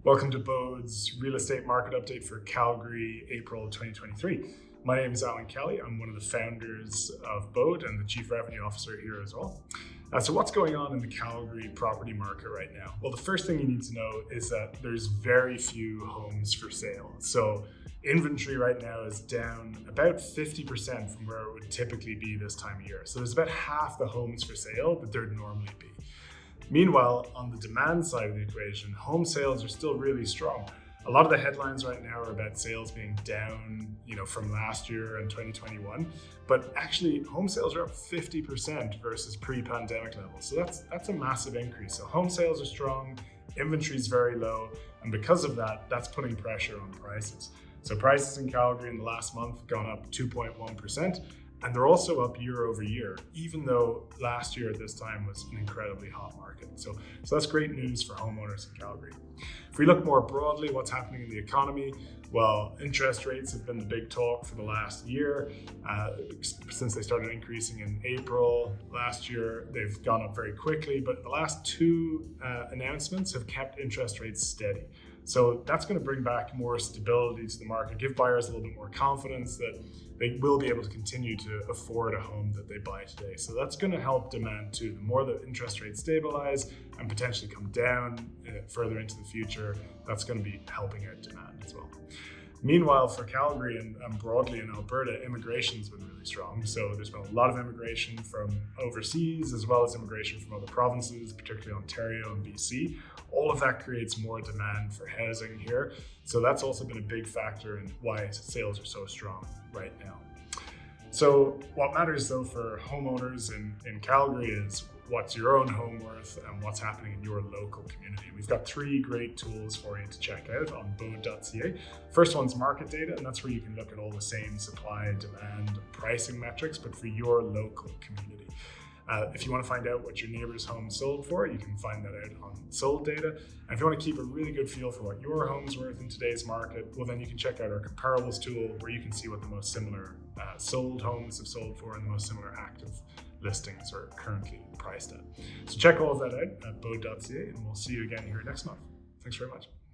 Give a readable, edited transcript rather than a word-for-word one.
Welcome to Bode's real estate market update for Calgary, April 2023. My name is Alan Kelly. I'm one of the founders of Bode and the Chief Revenue Officer here as well. So what's going on in the Calgary property market right now? Well, the first thing you need to know is that there's very few homes for sale. So inventory right now is down about 50% from where it would typically be this time of year. So there's about half the homes for sale that there'd normally be. Meanwhile, on the demand side of the equation, home sales are still really strong. A lot of the headlines right now are about sales being down, from last year and 2021, but actually home sales are up 50% versus pre-pandemic levels. So that's a massive increase. So home sales are strong, inventory is very low, and because of that, that's putting pressure on prices. So prices in Calgary in the last month gone up 2.1%. And they're also up year over year, even though last year at this time was an incredibly hot market. So that's great news for homeowners in Calgary. If we look more broadly, what's happening in the economy? Well, interest rates have been the big talk for the last year. Since they started increasing in April last year, they've gone up very quickly, but the last two announcements have kept interest rates steady. So that's going to bring back more stability to the market, give buyers a little bit more confidence that they will be able to continue to afford a home that they buy today. So that's going to help demand too. The more the interest rates stabilize and potentially come down further into the future, that's going to be helping out demand as well. Meanwhile, for Calgary and broadly in Alberta, immigration's been really strong. So there's been a lot of immigration from overseas as well as immigration from other provinces, particularly Ontario and BC. All of that creates more demand for housing here. So that's also been a big factor in why sales are so strong right now. So what matters though for homeowners in Calgary is what's your own home worth and what's happening in your local community. We've got three great tools for you to check out on bode.ca. First one's market data, and that's where you can look at all the same supply, demand, pricing metrics, but for your local community. If you want to find out what your neighbor's home sold for, you can find that out on sold data. And if you want to keep a really good feel for what your home's worth in today's market, well, then you can check out our comparables tool where you can see what the most similar sold homes have sold for and the most similar active listings are currently priced at. So check all of that out at bode.ca, and we'll see you again here next month. Thanks very much.